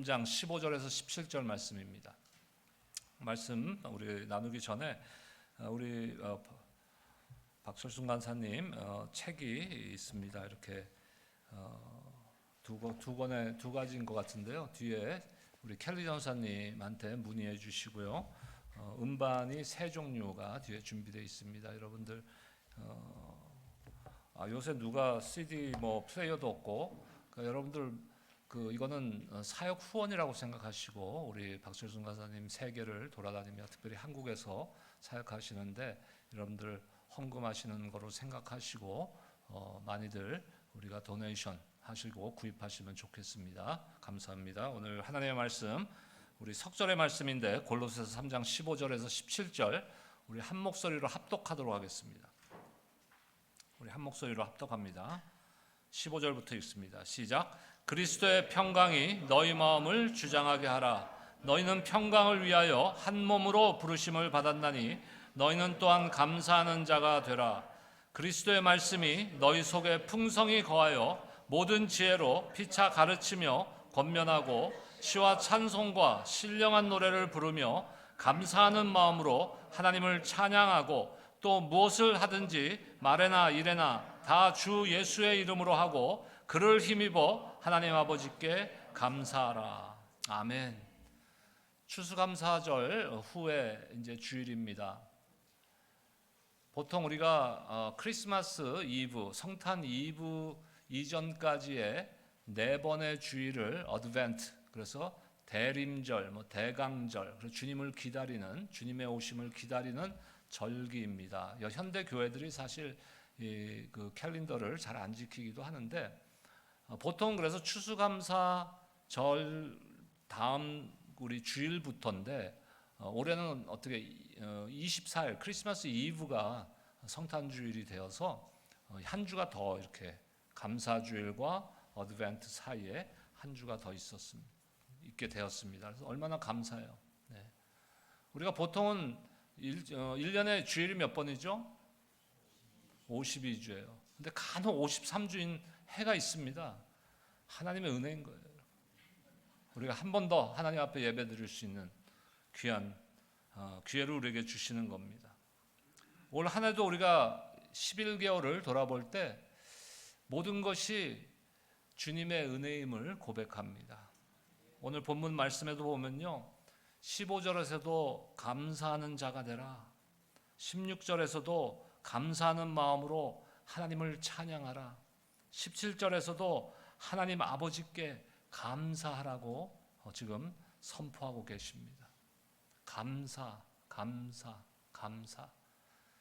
3장 15절에서 17절 말씀입니다. 말씀 우리 나누기 전에 우리 박철순 간사님 책이 있습니다. 이렇게 두 가지인 것 같은데요. 뒤에 우리 켈리 전사님한테 문의해 주시고요. 음반이 세 종류가 뒤에 준비되어 있습니다. 여러분들 요새 누가 CD 플레이어도 없고 여러분들 이거는 사역 후원이라고 생각하시고 우리 박철순 간사님 세계를 돌아다니며 특별히 한국에서 사역하시는데 여러분들 헌금하시는 거로 생각하시고 많이들 우리가 도네이션 하시고 구입하시면 좋겠습니다. 감사합니다. 오늘 하나님의 말씀 우리 석절의 말씀인데 골로새서 3장 15절에서 17절 우리 한 목소리로 합독하도록 하겠습니다. 우리 한 목소리로 합독합니다. 15절부터 읽습니다. 시작. 그리스도의 평강이 너희 마음을 주장하게 하라. 너희는 평강을 위하여 한 몸으로 부르심을 받았나니 너희는 또한 감사하는 자가 되라. 그리스도의 말씀이 너희 속에 풍성히 거하여 모든 지혜로 피차 가르치며 권면하고 시와 찬송과 신령한 노래를 부르며 감사하는 마음으로 하나님을 찬양하고 또 무엇을 하든지 말에나 일에나 다 주 예수의 이름으로 하고 그를 힘입어 하나님 아버지께 감사하라. 아멘. 추수감사절 후에 이제 주일입니다. 보통 우리가 크리스마스 이브, 성탄 이브 이전까지의 4번의 주일을 어드벤트, 그래서 대림절, 대강절, 그래서 주님을 기다리는, 주님의 오심을 기다리는 절기입니다. 현대 교회들이 사실 그 캘린더를 잘 안 지키기도 하는데 보통 그래서 추수감사절 다음 우리 주일부터인데 올해는 어떻게 24일 크리스마스 이브가 성탄주일이 되어서 한 주가 더 이렇게 감사주일과 어드벤트 사이에 한 주가 더 있게 되었습니다. 그래서 얼마나 감사해요. 네. 우리가 보통은 1년에 주일이 몇 번이죠? 52주예요. 근데 간혹 53주인 해가 있습니다. 하나님의 은혜인 거예요. 우리가 한 번 더 하나님 앞에 예배 드릴 수 있는 귀한 기회를 우리에게 주시는 겁니다. 올 한 해도 우리가 11개월을 돌아볼 때 모든 것이 주님의 은혜임을 고백합니다. 오늘 본문 말씀에도 보면요. 15절에서도 감사하는 자가 되라. 16절에서도 감사하는 마음으로 하나님을 찬양하라. 17절에서도 하나님 아버지께 감사하라고 지금 선포하고 계십니다. 감사, 감사, 감사.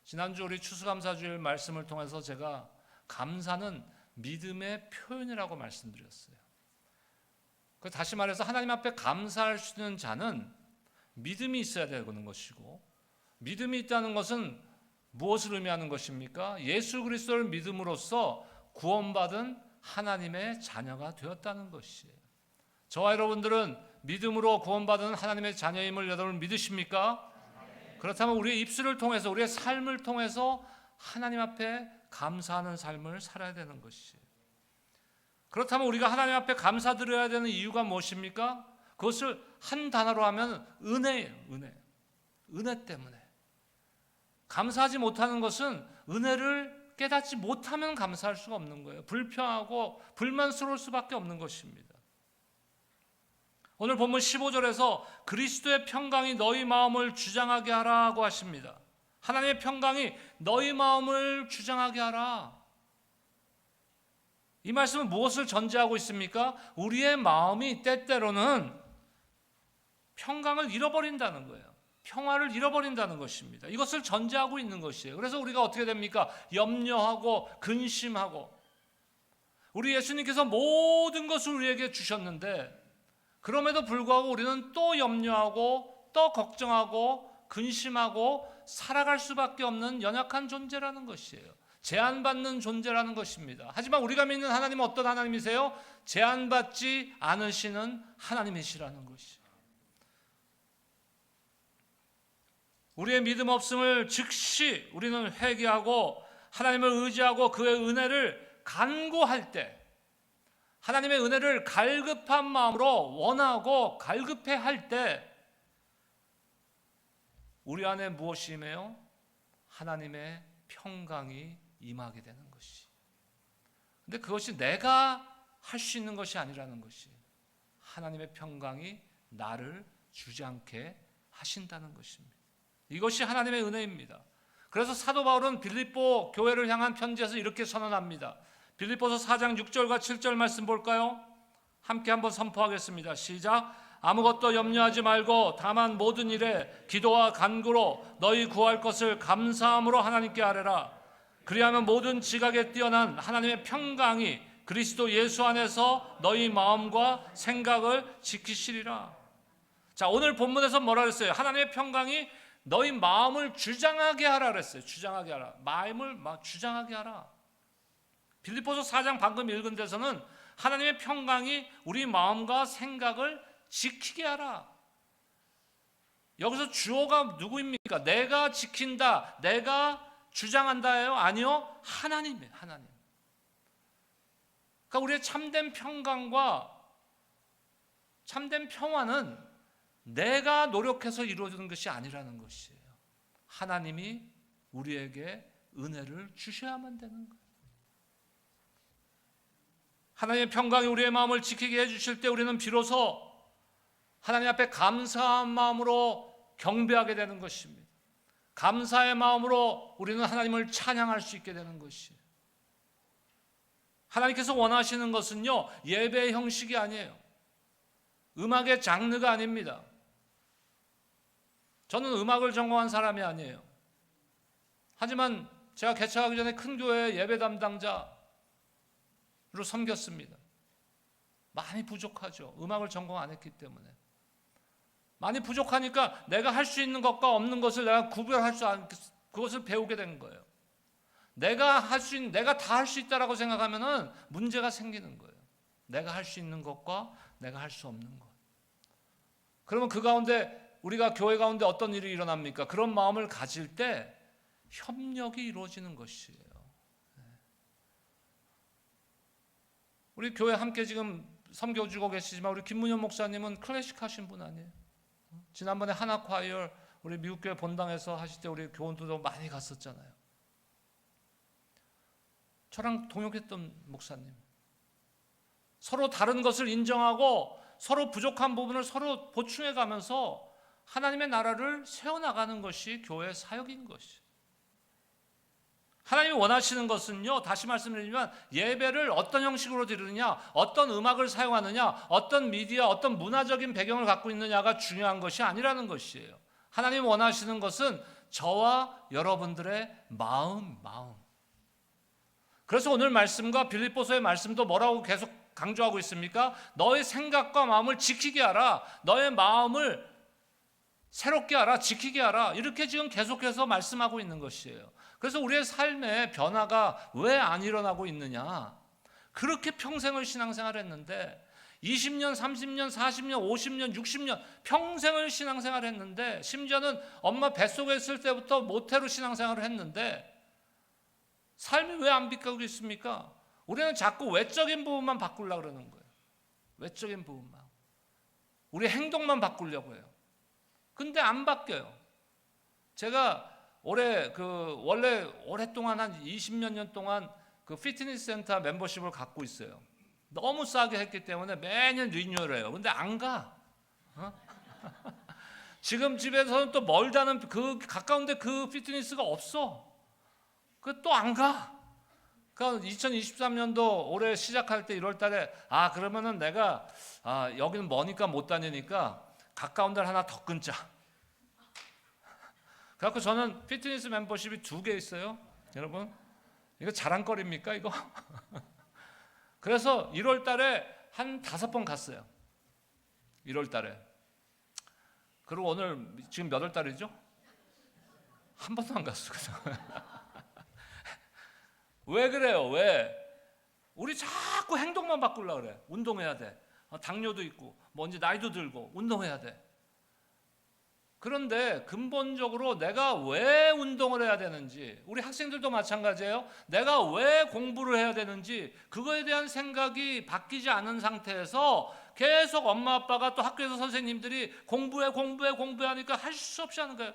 지난주 우리 추수감사주일 말씀을 통해서 제가 감사는 믿음의 표현이라고 말씀드렸어요. 다시 말해서 하나님 앞에 감사할 수 있는 자는 믿음이 있어야 되는 것이고, 믿음이 있다는 것은 무엇을 의미하는 것입니까? 예수 그리스도를 믿음으로써 구원받은 하나님의 자녀가 되었다는 것이에요. 저와 여러분들은 믿음으로 구원받은 하나님의 자녀임을 여러분 믿으십니까? 그렇다면 우리의 입술을 통해서 우리의 삶을 통해서 하나님 앞에 감사하는 삶을 살아야 되는 것이에요. 그렇다면 우리가 하나님 앞에 감사드려야 되는 이유가 무엇입니까? 그것을 한 단어로 하면 은혜예요. 은혜 때문에. 감사하지 못하는 것은 은혜를 깨닫지 못하면 감사할 수가 없는 거예요. 불평하고 불만스러울 수밖에 없는 것입니다. 오늘 본문 15절에서 그리스도의 평강이 너희 마음을 주장하게 하라고 하십니다. 하나님의 평강이 너희 마음을 주장하게 하라. 이 말씀은 무엇을 전제하고 있습니까? 우리의 마음이 때때로는 평강을 잃어버린다는 거예요. 평화를 잃어버린다는 것입니다. 이것을 전제하고 있는 것이에요. 그래서 우리가 어떻게 됩니까? 염려하고 근심하고. 우리 예수님께서 모든 것을 우리에게 주셨는데 그럼에도 불구하고 우리는 또 염려하고 또 걱정하고 근심하고 살아갈 수밖에 없는 연약한 존재라는 것이에요. 제한받는 존재라는 것입니다. 하지만 우리가 믿는 하나님은 어떤 하나님이세요? 제한받지 않으시는 하나님이시라는 것이에요. 우리의 믿음 없음을 즉시 우리는 회개하고 하나님을 의지하고 그의 은혜를 간구할 때 하나님의 은혜를 갈급한 마음으로 원하고 갈급해 할 때 우리 안에 무엇이 임해요? 하나님의 평강이 임하게 되는 것이. 근데 그것이 내가 할 수 있는 것이 아니라는 것이, 하나님의 평강이 나를 주장케 하신다는 것입니다. 이것이 하나님의 은혜입니다. 그래서 사도 바울은 빌립보 교회를 향한 편지에서 이렇게 선언합니다. 빌립보서 4장 6절과 7절 말씀 볼까요? 함께 한번 선포하겠습니다. 시작. 아무것도 염려하지 말고 다만 모든 일에 기도와 간구로 너희 구할 것을 감사함으로 하나님께 아뢰라. 그리하면 모든 지각에 뛰어난 하나님의 평강이 그리스도 예수 안에서 너희 마음과 생각을 지키시리라. 자, 오늘 본문에서 뭐라 그랬어요? 하나님의 평강이 너희 마음을 주장하게 하라 그랬어요. 주장하게 하라. 마음을 막 주장하게 하라. 빌립보서 4장 방금 읽은 데서는 하나님의 평강이 우리 마음과 생각을 지키게 하라. 여기서 주어가 누구입니까? 내가 지킨다, 내가 주장한다예요? 아니요, 하나님이에요. 하나님. 그러니까 우리의 참된 평강과 참된 평화는 내가 노력해서 이루어지는 것이 아니라는 것이에요. 하나님이 우리에게 은혜를 주셔야만 되는 거예요. 하나님의 평강이 우리의 마음을 지키게 해주실 때 우리는 비로소 하나님 앞에 감사한 마음으로 경배하게 되는 것입니다. 감사의 마음으로 우리는 하나님을 찬양할 수 있게 되는 것이에요. 하나님께서 원하시는 것은요, 예배의 형식이 아니에요. 음악의 장르가 아닙니다. 저는 음악을 전공한 사람이 아니에요. 하지만 제가 개척하기 전에 큰 교회 예배 담당자로 섬겼습니다. 많이 부족하죠. 음악을 전공 안 했기 때문에. 많이 부족하니까 내가 할 수 있는 것과 없는 것을 내가 구별할 수 없는 그것을 배우게 된 거예요. 내가 다 할 수 있다라고 생각하면은 문제가 생기는 거예요. 내가 할 수 있는 것과 내가 할 수 없는 것. 그러면 그 가운데 우리가 교회 가운데 어떤 일이 일어납니까? 그런 마음을 가질 때 협력이 이루어지는 것이에요. 우리 교회 함께 지금 섬겨주고 계시지만 우리 김문현 목사님은 클래식 하신 분 아니에요? 지난번에 하나콰이어 우리 미국 교회 본당에서 하실 때 우리 교원들도 많이 갔었잖아요. 저랑 동역했던 목사님. 서로 다른 것을 인정하고 서로 부족한 부분을 서로 보충해 가면서 하나님의 나라를 세워나가는 것이 교회의 사역인 것이에요. 하나님이 원하시는 것은요, 다시 말씀드리지만 예배를 어떤 형식으로 드리느냐, 어떤 음악을 사용하느냐, 어떤 미디어, 어떤 문화적인 배경을 갖고 있느냐가 중요한 것이 아니라는 것이에요. 하나님이 원하시는 것은 저와 여러분들의 마음. 그래서 오늘 말씀과 빌립보서의 말씀도 뭐라고 계속 강조하고 있습니까? 너의 생각과 마음을 지키게 하라. 너의 마음을 새롭게 하라. 지키게 하라. 이렇게 지금 계속해서 말씀하고 있는 것이에요. 그래서 우리의 삶의 변화가 왜 안 일어나고 있느냐? 그렇게 평생을 신앙생활을 했는데 20년, 30년, 40년, 50년, 60년 평생을 신앙생활을 했는데 심지어는 엄마 뱃속에 있을 때부터 모태로 신앙생활을 했는데 삶이 왜 안 바뀌고 있습니까? 우리는 자꾸 외적인 부분만 바꾸려고 그러는 거예요. 외적인 부분만. 우리 행동만 바꾸려고 해요. 근데 안 바뀌어요. 제가 원래 오랫동안 한 20몇 년 동안 그 피트니스 센터 멤버십을 갖고 있어요. 너무 싸게 했기 때문에 매년 리뉴얼을 해요. 근데 안 가. 지금 집에서는 또 멀다는 가까운데 그 피트니스가 없어. 그 또 안 가. 그러니까 2023년도 올해 시작할 때 1월 달에 그러면은 내가 여기는 머니까 못 다니니까 가까운 데를 하나 더 끊자. 그래서 저는 피트니스 멤버십이 2개 있어요. 여러분, 이거 자랑거리입니까 이거? 그래서 1월 달에 한 5번 갔어요. 1월 달에. 그리고 오늘 지금 몇 월 달이죠? 한 번도 안 갔어. 왜 그래요? 왜? 우리 자꾸 행동만 바꾸려고 그래. 운동해야 돼. 당뇨도 있고, 뭔지 나이도 들고 운동해야 돼. 그런데 근본적으로 내가 왜 운동을 해야 되는지, 우리 학생들도 마찬가지예요. 내가 왜 공부를 해야 되는지 그거에 대한 생각이 바뀌지 않은 상태에서 계속 엄마 아빠가 또 학교에서 선생님들이 공부해 하니까 할 수 없이 하는 거예요.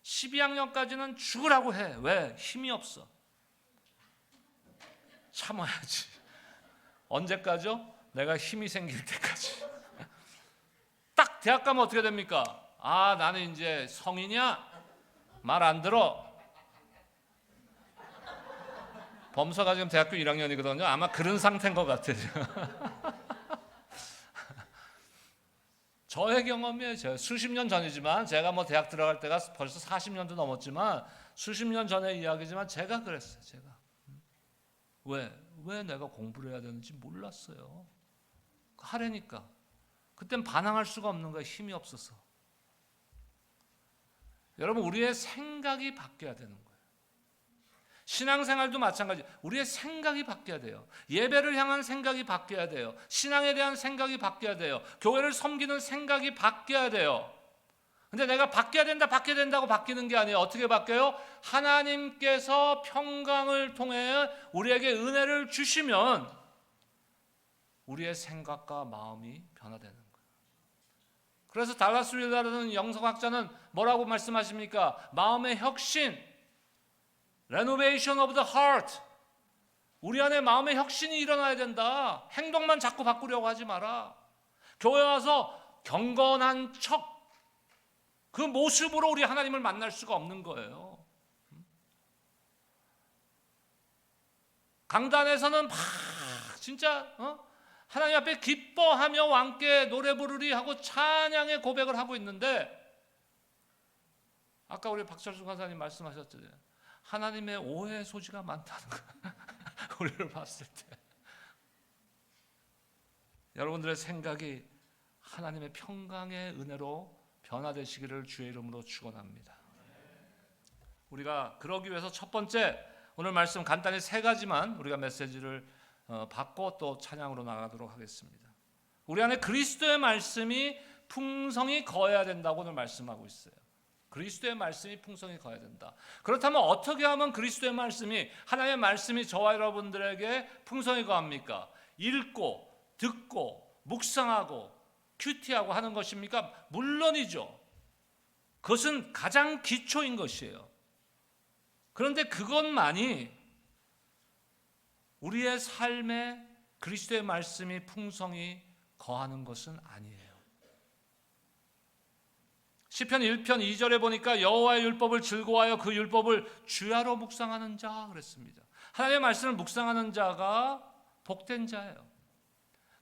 12학년까지는 죽으라고 해. 왜? 힘이 없어. 참아야지. 언제까지요? 내가 힘이 생길 때까지. 딱 대학 가면 어떻게 됩니까? 아, 나는 이제 성인이야? 말 안 들어. 범서가 지금 대학교 1학년이거든요. 아마 그런 상태인 것 같아요. 저의 경험이에요. 제가 수십 년 전이지만, 제가 뭐 대학 들어갈 때가 벌써 40년도 넘었지만, 수십 년 전의 이야기지만 제가 그랬어요. 제가 왜 내가 공부를 해야 되는지 몰랐어요. 하려니까. 그땐 반항할 수가 없는 거예요. 힘이 없어서. 여러분, 우리의 생각이 바뀌어야 되는 거예요. 신앙생활도 마찬가지. 우리의 생각이 바뀌어야 돼요. 예배를 향한 생각이 바뀌어야 돼요. 신앙에 대한 생각이 바뀌어야 돼요. 교회를 섬기는 생각이 바뀌어야 돼요. 근데 내가 바뀌어야 된다고 바뀌는 게 아니에요. 어떻게 바뀌어요? 하나님께서 평강을 통해 우리에게 은혜를 주시면 우리의 생각과 마음이 변화되는 거예요. 그래서 달라스 윌러라는 영성학자는 뭐라고 말씀하십니까? 마음의 혁신, Renovation of the heart. 우리 안에 마음의 혁신이 일어나야 된다. 행동만 자꾸 바꾸려고 하지 마라. 교회 와서 경건한 척, 그 모습으로 우리 하나님을 만날 수가 없는 거예요. 강단에서는 막 진짜 하나님 앞에 기뻐하며 왕께 노래 부르리 하고 찬양의 고백을 하고 있는데, 아까 우리 박철수 간사님 말씀하셨잖아요. 하나님의 오해 소지가 많다는 거예요. 우리를 봤을 때. 여러분들의 생각이 하나님의 평강의 은혜로 변화되시기를 주의 이름으로 축원합니다. 우리가 그러기 위해서 첫 번째, 오늘 말씀 간단히 세 가지만 우리가 메시지를 받고 또 찬양으로 나가도록 하겠습니다. 우리 안에 그리스도의 말씀이 풍성히 거해야 된다고 오늘 말씀하고 있어요. 그리스도의 말씀이 풍성히 거해야 된다. 그렇다면 어떻게 하면 그리스도의 말씀이, 하나님의 말씀이 저와 여러분들에게 풍성히 거합니까? 읽고 듣고 묵상하고 큐티하고 하는 것입니까? 물론이죠. 그것은 가장 기초인 것이에요. 그런데 그것만이 우리의 삶에 그리스도의 말씀이 풍성히 거하는 것은 아니에요. 시편 1편 2절에 보니까 여호와의 율법을 즐거워하여 그 율법을 주야로 묵상하는 자 그랬습니다. 하나님의 말씀을 묵상하는 자가 복된 자예요.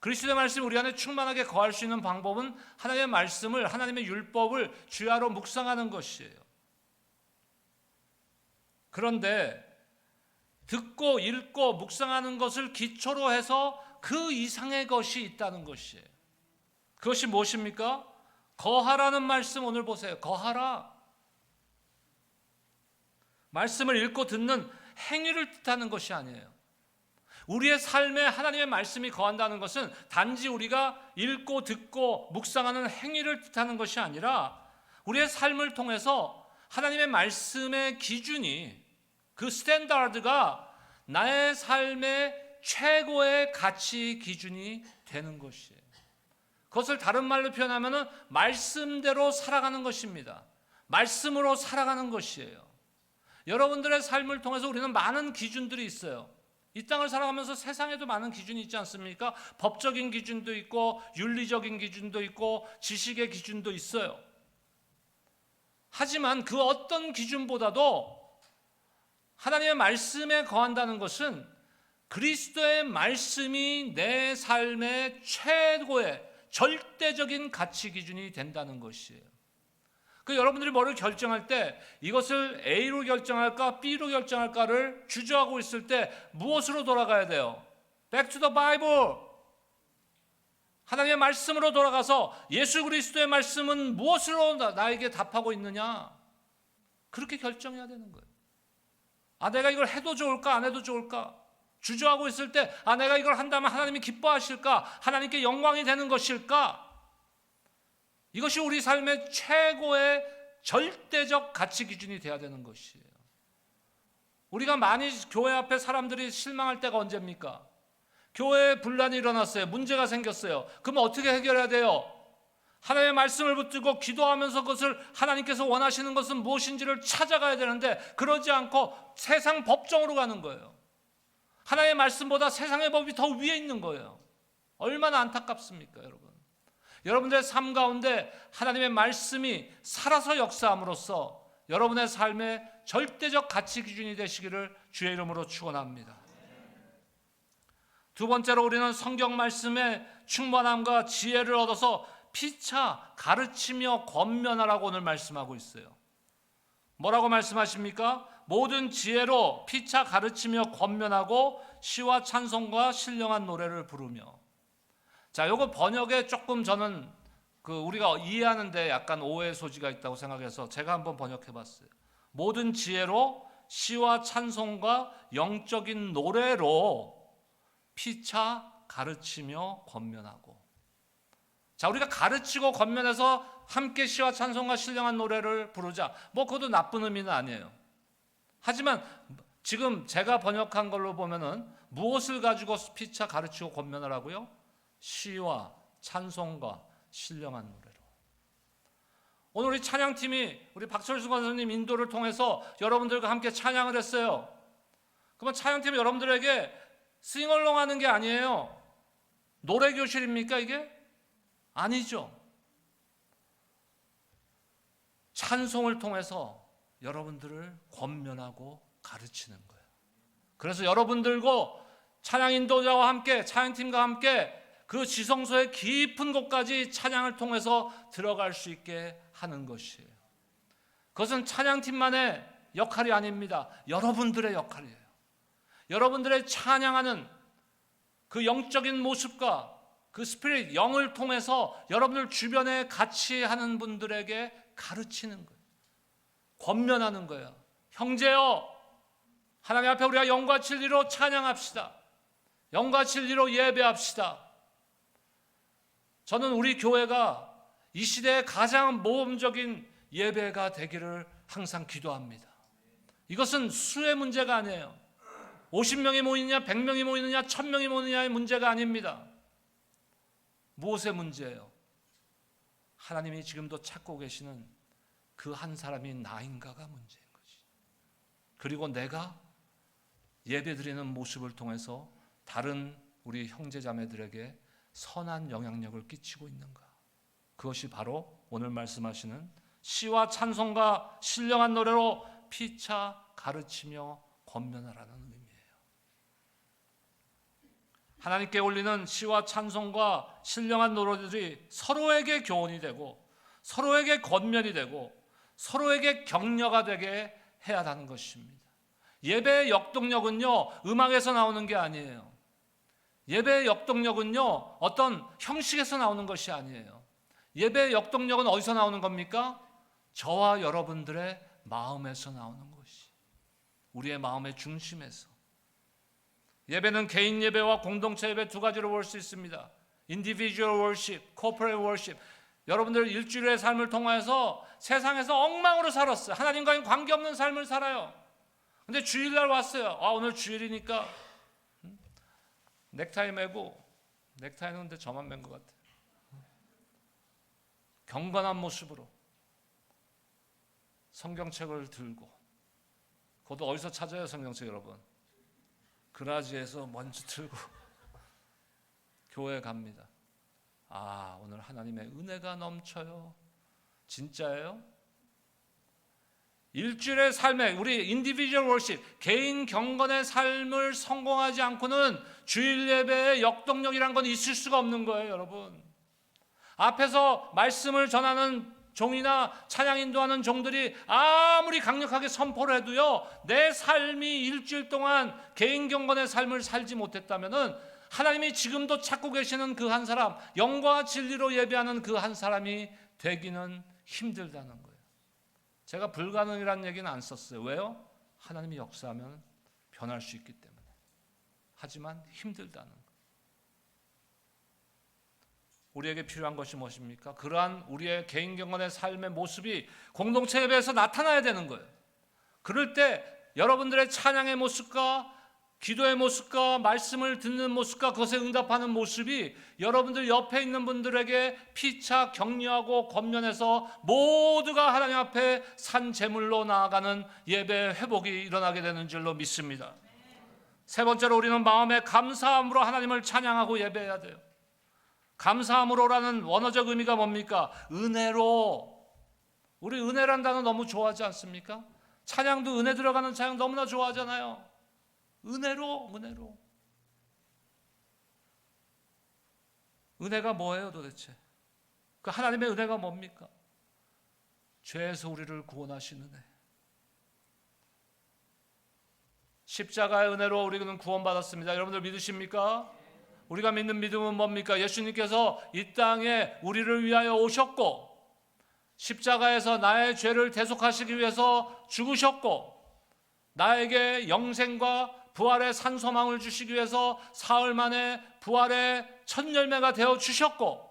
그리스도의 말씀이 우리 안에 충만하게 거할 수 있는 방법은 하나님의 말씀을, 하나님의 율법을 주야로 묵상하는 것이에요. 그런데 듣고 읽고 묵상하는 것을 기초로 해서 그 이상의 것이 있다는 것이에요. 그것이 무엇입니까? 거하라는 말씀 오늘 보세요. 거하라. 말씀을 읽고 듣는 행위를 뜻하는 것이 아니에요. 우리의 삶에 하나님의 말씀이 거한다는 것은 단지 우리가 읽고 듣고 묵상하는 행위를 뜻하는 것이 아니라 우리의 삶을 통해서 하나님의 말씀의 기준이, 그 스탠다드가 나의 삶의 최고의 가치 기준이 되는 것이에요. 그것을 다른 말로 표현하면 말씀대로 살아가는 것입니다. 말씀으로 살아가는 것이에요. 여러분들의 삶을 통해서 우리는 많은 기준들이 있어요. 이 땅을 살아가면서 세상에도 많은 기준이 있지 않습니까? 법적인 기준도 있고 윤리적인 기준도 있고 지식의 기준도 있어요. 하지만 그 어떤 기준보다도 하나님의 말씀에 거한다는 것은 그리스도의 말씀이 내 삶의 최고의 절대적인 가치 기준이 된다는 것이에요. 그 여러분들이 뭐를 결정할 때 이것을 A로 결정할까 B로 결정할까를 주저하고 있을 때 무엇으로 돌아가야 돼요? Back to the Bible. 하나님의 말씀으로 돌아가서 예수 그리스도의 말씀은 무엇으로 나에게 답하고 있느냐? 그렇게 결정해야 되는 거예요. 아, 내가 이걸 해도 좋을까 안 해도 좋을까? 주저하고 있을 때 아, 내가 이걸 한다면 하나님이 기뻐하실까? 하나님께 영광이 되는 것일까? 이것이 우리 삶의 최고의 절대적 가치 기준이 돼야 되는 것이에요. 우리가 많이 교회 앞에 사람들이 실망할 때가 언제입니까? 교회에 분란이 일어났어요. 문제가 생겼어요. 그럼 어떻게 해결해야 돼요? 하나님의 말씀을 붙들고 기도하면서 그것을 하나님께서 원하시는 것은 무엇인지를 찾아가야 되는데 그러지 않고 세상 법정으로 가는 거예요. 하나님의 말씀보다 세상의 법이 더 위에 있는 거예요. 얼마나 안타깝습니까, 여러분? 여러분들의 삶 가운데 하나님의 말씀이 살아서 역사함으로써 여러분의 삶의 절대적 가치 기준이 되시기를 주의 이름으로 축원합니다. 두 번째로 우리는 성경 말씀의 충만함과 지혜를 얻어서 피차 가르치며 권면하라고 오늘 말씀하고 있어요. 뭐라고 말씀하십니까? 모든 지혜로 피차 가르치며 권면하고 시와 찬송과 신령한 노래를 부르며. 자, 요거 번역에 조금 저는 우리가 이해하는데 약간 오해의 소지가 있다고 생각해서 제가 한번 번역해 봤어요. 모든 지혜로 시와 찬송과 영적인 노래로 피차 가르치며 권면하고. 자, 우리가 가르치고 권면해서 함께 시와 찬송과 신령한 노래를 부르자. 그것도 나쁜 의미는 아니에요. 하지만 지금 제가 번역한 걸로 보면은 무엇을 가지고 피차 가르치고 권면을 하고요? 시와 찬송과 신령한 노래로. 오늘 우리 찬양팀이 우리 박철수 권사님 인도를 통해서 여러분들과 함께 찬양을 했어요. 그러면 찬양팀이 여러분들에게 싱얼롱 하는 게 아니에요. 노래 교실입니까 이게? 아니죠. 찬송을 통해서 여러분들을 권면하고 가르치는 거예요. 그래서 여러분들과 찬양 인도자와 함께 찬양팀과 함께 그 지성소의 깊은 곳까지 찬양을 통해서 들어갈 수 있게 하는 것이에요. 그것은 찬양팀만의 역할이 아닙니다. 여러분들의 역할이에요. 여러분들의 찬양하는 그 영적인 모습과 그 스피릿, 영을 통해서 여러분들 주변에 같이 하는 분들에게 가르치는 거예요. 권면하는 거예요. 형제여, 하나님 앞에 우리가 영과 진리로 찬양합시다. 영과 진리로 예배합시다. 저는 우리 교회가 이 시대의 가장 모범적인 예배가 되기를 항상 기도합니다. 이것은 수의 문제가 아니에요. 50명이 모이느냐 100명이 모이느냐 1000명이 모이느냐의 문제가 아닙니다. 무엇의 문제예요? 하나님이 지금도 찾고 계시는 그 한 사람이 나인가가 문제인 거지. 그리고 내가 예배드리는 모습을 통해서 다른 우리 형제자매들에게 선한 영향력을 끼치고 있는가? 그것이 바로 오늘 말씀하시는 시와 찬송과 신령한 노래로 피차 가르치며 권면하라는 의미예요. 하나님께 올리는 시와 찬송과 신령한 노래들이 서로에게 교훈이 되고 서로에게 권면이 되고 서로에게 격려가 되게 해야 하는 것입니다. 예배의 역동력은요, 음악에서 나오는 게 아니에요. 예배의 역동력은요, 어떤 형식에서 나오는 것이 아니에요. 예배의 역동력은 어디서 나오는 겁니까? 저와 여러분들의 마음에서 나오는 것이. 우리의 마음의 중심에서. 예배는 개인 예배와 공동체 예배 두 가지로 볼 수 있습니다. Individual worship, corporate worship. 여러분들 일주일의 삶을 통해서 세상에서 엉망으로 살았어요. 하나님과는 관계없는 삶을 살아요. 근데 주일날 왔어요. 오늘 주일이니까 넥타이 매고, 넥타이는 근데 저만 맨 것 같아요. 경건한 모습으로 성경책을 들고, 그것도 어디서 찾아요 성경책 여러분? 그라지에서 먼저 들고 교회 갑니다. 오늘 하나님의 은혜가 넘쳐요. 진짜예요? 일주일의 삶에 우리 인디비주얼 월십, 개인 경건의 삶을 성공하지 않고는 주일 예배의 역동력이란 건 있을 수가 없는 거예요, 여러분. 앞에서 말씀을 전하는 종이나 찬양 인도하는 종들이 아무리 강력하게 선포를 해도요, 내 삶이 일주일 동안 개인 경건의 삶을 살지 못했다면은 하나님이 지금도 찾고 계시는 그 한 사람, 영과 진리로 예배하는 그 한 사람이 되기는 힘들다는 거예요. 제가 불가능이라는 얘기는 안 썼어요. 왜요? 하나님이 역사하면 변할 수 있기 때문에. 하지만 힘들다는 거예요. 우리에게 필요한 것이 무엇입니까? 그러한 우리의 개인 경건의 삶의 모습이 공동체 예배에서 나타나야 되는 거예요. 그럴 때 여러분들의 찬양의 모습과 기도의 모습과 말씀을 듣는 모습과 그것에 응답하는 모습이 여러분들 옆에 있는 분들에게 피차 격려하고 권면해서 모두가 하나님 앞에 산 제물로 나아가는 예배 회복이 일어나게 되는 줄로 믿습니다. 세 번째로 우리는 마음의 감사함으로 하나님을 찬양하고 예배해야 돼요. 감사함으로라는 원어적 의미가 뭡니까? 은혜로. 우리 은혜란 단어 너무 좋아하지 않습니까? 찬양도 은혜 들어가는 찬양 너무나 좋아하잖아요. 은혜로. 은혜가 뭐예요 도대체? 그 하나님의 은혜가 뭡니까? 죄에서 우리를 구원하신 은혜. 십자가의 은혜로 우리는 구원받았습니다. 여러분들 믿으십니까? 우리가 믿는 믿음은 뭡니까? 예수님께서 이 땅에 우리를 위하여 오셨고 십자가에서 나의 죄를 대속하시기 위해서 죽으셨고 나에게 영생과 부활의 산소망을 주시기 위해서 사흘 만에 부활의 첫 열매가 되어 주셨고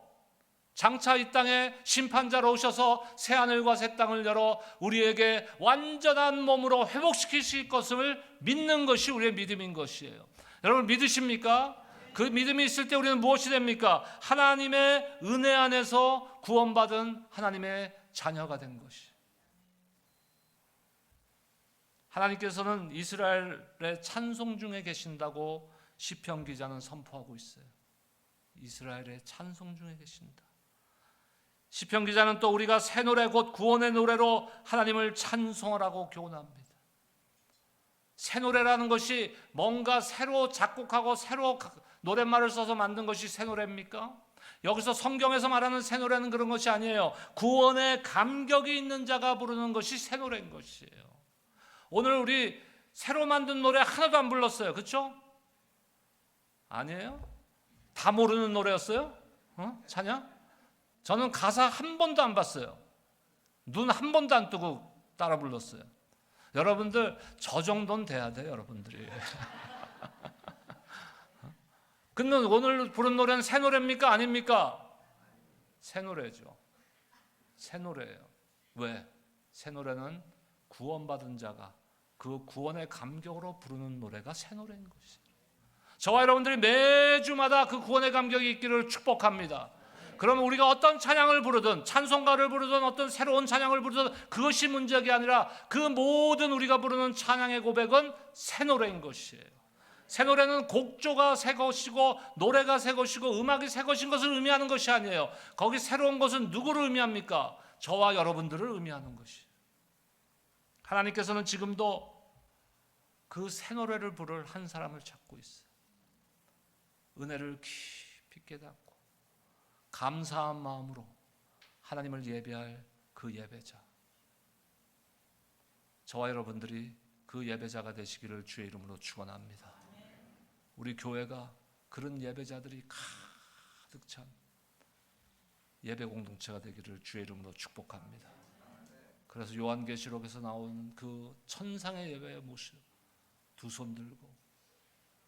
장차 이 땅에 심판자로 오셔서 새 하늘과 새 땅을 열어 우리에게 완전한 몸으로 회복시키실 것을 믿는 것이 우리의 믿음인 것이에요. 여러분 믿으십니까? 그 믿음이 있을 때 우리는 무엇이 됩니까? 하나님의 은혜 안에서 구원받은 하나님의 자녀가 된 것이. 하나님께서는 이스라엘의 찬송 중에 계신다고 시편 기자는 선포하고 있어요. 이스라엘의 찬송 중에 계신다. 시편 기자는 또 우리가 새 노래 곧 구원의 노래로 하나님을 찬송하라고 교훈합니다. 새 노래라는 것이 뭔가 새로 작곡하고 새로 노랫말을 써서 만든 것이 새 노래입니까? 여기서 성경에서 말하는 새 노래는 그런 것이 아니에요. 구원의 감격이 있는 자가 부르는 것이 새 노래인 것이에요. 오늘 우리 새로 만든 노래 하나도 안 불렀어요. 그렇죠? 아니에요? 다 모르는 노래였어요? 찬양? 저는 가사 한 번도 안 봤어요. 눈 한 번도 안 뜨고 따라 불렀어요. 여러분들 저 정도는 돼야 돼요. 여러분들이. 근데 오늘 부른 노래는 새 노래입니까? 아닙니까? 새 노래죠. 새 노래예요. 왜? 새 노래는 구원받은 자가 그 구원의 감격으로 부르는 노래가 새 노래인 것이에요. 저와 여러분들이 매주마다 그 구원의 감격이 있기를 축복합니다. 그러면 우리가 어떤 찬양을 부르든 찬송가를 부르든 어떤 새로운 찬양을 부르든 그것이 문제가 아니라 그 모든 우리가 부르는 찬양의 고백은 새 노래인 것이에요. 새 노래는 곡조가 새 것이고 노래가 새 것이고 음악이 새 것인 것을 의미하는 것이 아니에요. 거기 새로운 것은 누구를 의미합니까? 저와 여러분들을 의미하는 것이에요. 하나님께서는 지금도 그 새 노래를 부를 한 사람을 찾고 있어요. 은혜를 깊이 깨닫고 감사한 마음으로 하나님을 예배할 그 예배자. 저와 여러분들이 그 예배자가 되시기를 주의 이름으로 축원합니다. 우리 교회가 그런 예배자들이 가득 찬 예배 공동체가 되기를 주의 이름으로 축복합니다. 그래서 요한계시록에서 나온 그 천상의 예배의 모습, 두 손 들고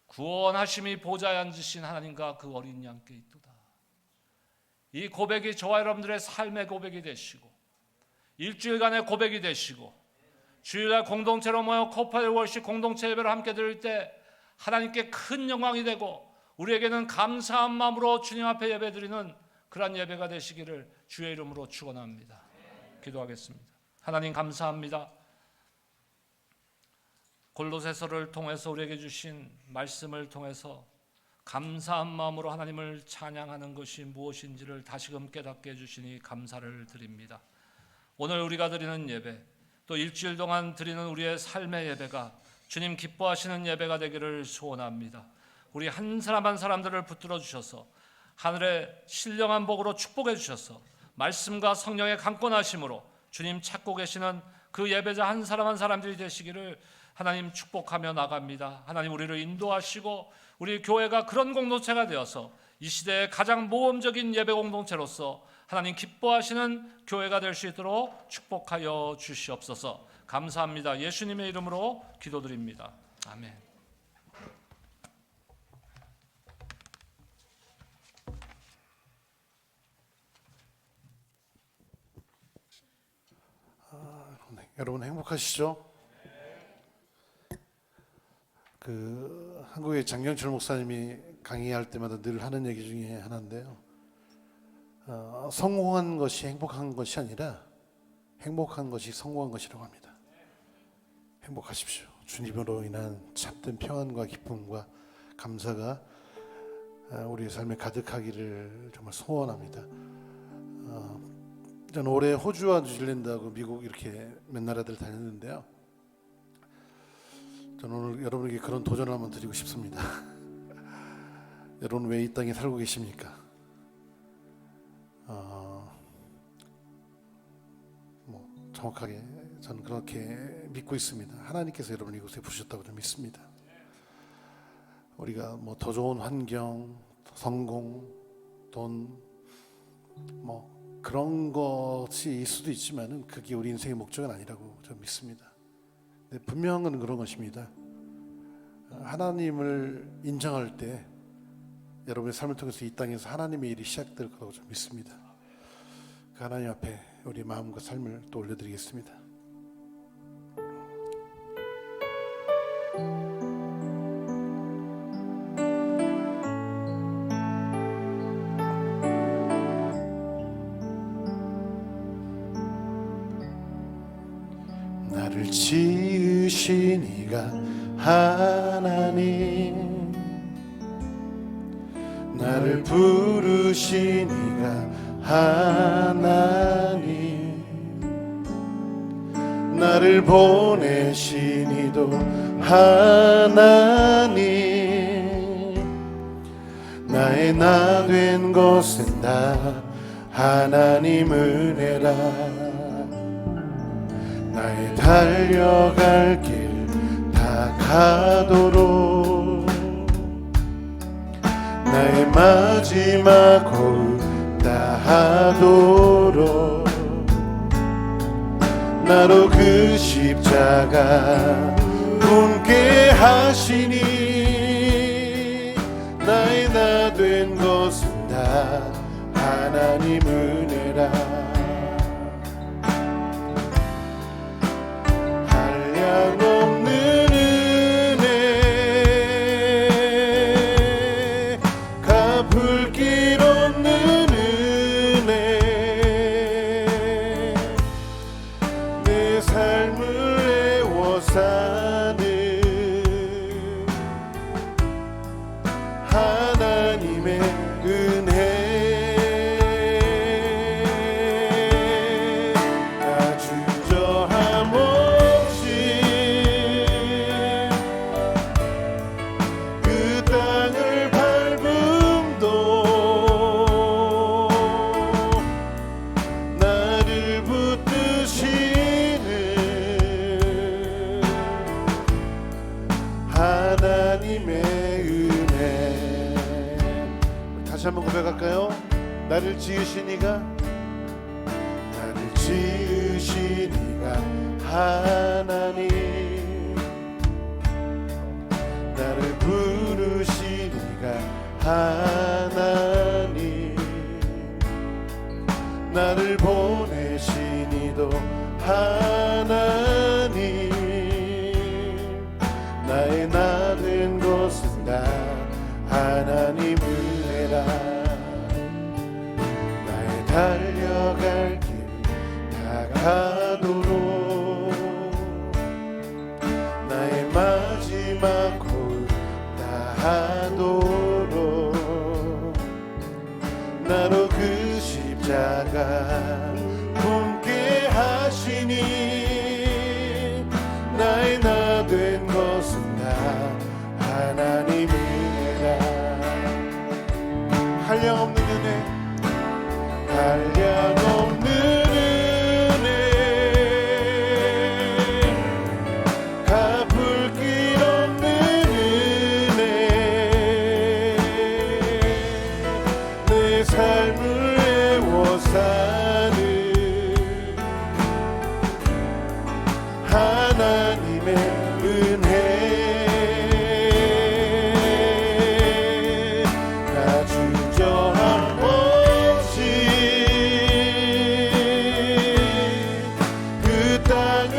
구원하심이 보좌에 앉으신 하나님과 그 어린 양께 있도다. 이 고백이 저와 여러분들의 삶의 고백이 되시고 일주일간의 고백이 되시고 주일날 공동체로 모여 코파일 월십 공동체 예배를 함께 드릴 때 하나님께 큰 영광이 되고 우리에게는 감사한 마음으로 주님 앞에 예배드리는 그런 예배가 되시기를 주의 이름으로 축원합니다. 기도하겠습니다. 하나님 감사합니다. 골로새서를 통해서 우리에게 주신 말씀을 통해서 감사한 마음으로 하나님을 찬양하는 것이 무엇인지를 다시금 깨닫게 해주시니 감사를 드립니다. 오늘 우리가 드리는 예배 또 일주일 동안 드리는 우리의 삶의 예배가 주님 기뻐하시는 예배가 되기를 소원합니다. 우리 한 사람 한 사람들을 붙들어 주셔서 하늘의 신령한 복으로 축복해 주셔서 말씀과 성령의 강권하심으로 주님 찾고 계시는 그 예배자 한 사람 한 사람들이 되시기를 하나님 축복하며 나갑니다. 하나님 우리를 인도하시고 우리 교회가 그런 공동체가 되어서 이 시대의 가장 모범적인 예배 공동체로서 하나님 기뻐하시는 교회가 될 수 있도록 축복하여 주시옵소서. 감사합니다. 예수님의 이름으로 기도드립니다. 아멘. 여러분 행복하시죠? 한국의 장경철 목사님이 강의할 때마다 늘 하는 얘기 중에 하나인데요. 성공한 것이 행복한 것이 아니라 행복한 것이 성공한 것이라고 합니다. 행복하십시오. 주님으로 인한 참된 평안과 기쁨과 감사가 우리의 삶에 가득하기를 정말 소원합니다. 저는 올해 호주와 뉴질랜드하고 미국 이렇게 몇 나라들 다녔는데요. 저는 오늘 여러분에게 그런 도전을 한번 드리고 싶습니다. 여러분 왜 이 땅에 살고 계십니까? 정확하게 저는 그렇게 믿고 있습니다. 하나님께서 여러분을 이곳에 부르셨다고 저는 믿습니다. 우리가 더 좋은 환경, 성공, 돈, 그런 것이 있을 수도 있지만은 그게 우리 인생의 목적은 아니라고 저는 믿습니다. 근데 분명한 건 그런 것입니다. 하나님을 인정할 때 여러분의 삶을 통해서 이 땅에서 하나님의 일이 시작될 거라고 저는 믿습니다. 그 하나님 앞에 우리 마음과 삶을 또 올려드리겠습니다. 나를 지으신 이가 하나님, 나를 부르신 이가 하나님, 나를 보내신 이도 하나님, 나의 나 된 것은 다 하나님 은혜라. 나의 달려갈 길 다 가도록, 나의 마지막 호흡 다 하도록, 나로 그 십자가 품게 하시니, 나의 나 된 것은 다 하나님 은혜라. 한량없는 은혜, 갚을 길 없는 은혜, 내 삶을 애워 사는 하나님의 은혜. 나 주저함 없이 그 땅을 밟음도 나를 붙드시는 하나님의 은혜. 다시 한번 고백할까요? 나를 지으신 이가, 나를 지으신 이가 하나님, 나를 부르신 이가 하나님, 나를 보내신 이도 하나님, 나의 나 된 것은 다 하나님 은혜라. 나의 달려갈 길 다 가도록, 나의 마지막 호흡 다 하도록, 나로 그 십자가 품게 하시니, 나의 나 된 것은 다 하나님 은혜라. 한량없는 은혜, 한량없는 은혜, 갚을 길 없는 은혜, 내 삶을 애워 사는 하나님의 은혜. 나 주저함 없이 그 땅을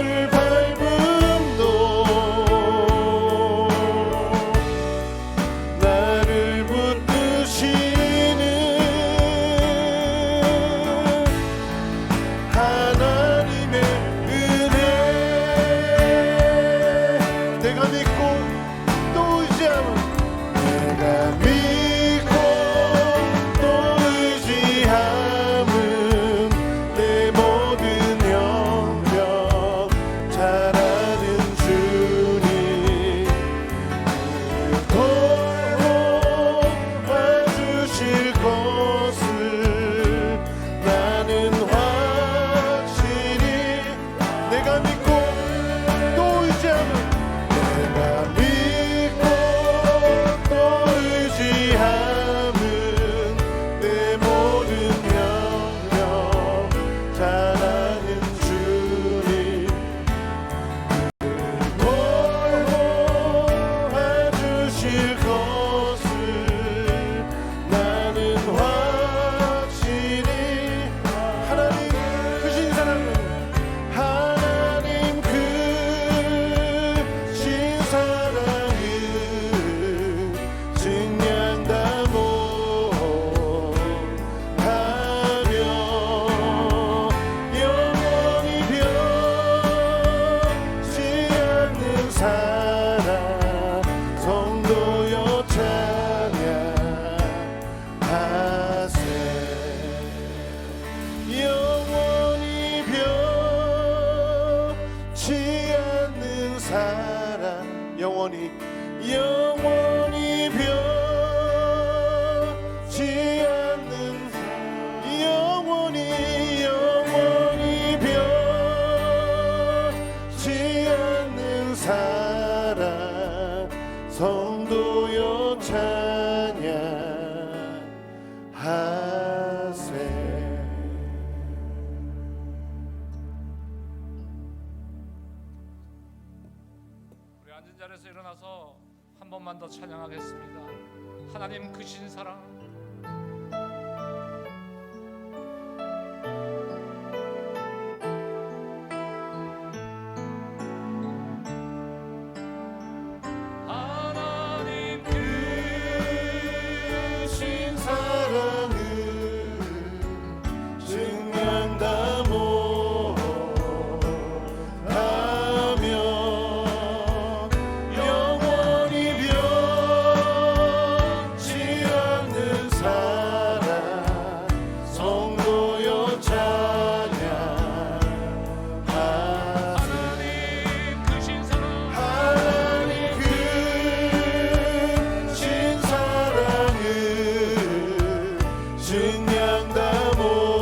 영원히 영원히 변치 않는 영원히 영원히 변치 않는 사랑 성도여 찬양하세. 우리 앉은 자리에서 일어나서 한 번만 더 찬양하겠습니다. 하나님 크신 사랑, 하나님 크신 사랑을 증명다 못하며 영원히 변치 않는 사랑 성도여 찬양하세. 하나님 크신 사랑, 하나님 크신 사랑을 증명다 못하며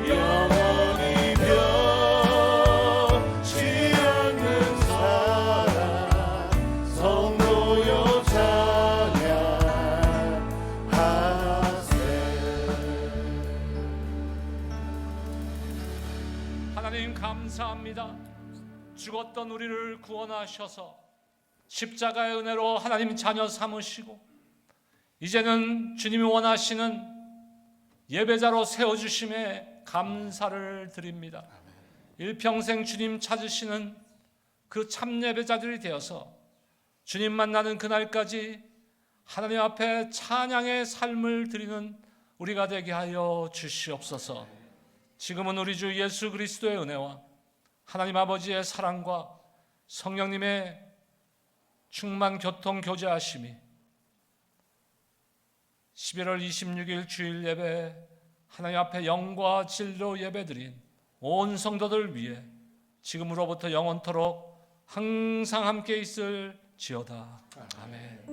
영원히 변치 않는 사랑 성도여 찬양하세. 하나님 감사합니다. 죽었던 우리를 구원하셔서 십자가의 은혜로 하나님 자녀 삼으시고 이제는 주님이 원하시는 예배자로 세워주심에 감사를 드립니다. 일평생 주님 찾으시는 그 참 예배자들이 되어서 주님 만나는 그날까지 하나님 앞에 찬양의 삶을 드리는 우리가 되게 하여 주시옵소서. 지금은 우리 주 예수 그리스도의 은혜와 하나님 아버지의 사랑과 성령님의 충만 교통 교제하심이 11월 26일 주일 예배 하나님 앞에 영과 진리로 예배드린 온 성도들 위해 지금으로부터 영원토록 항상 함께 있을지어다. 아멘.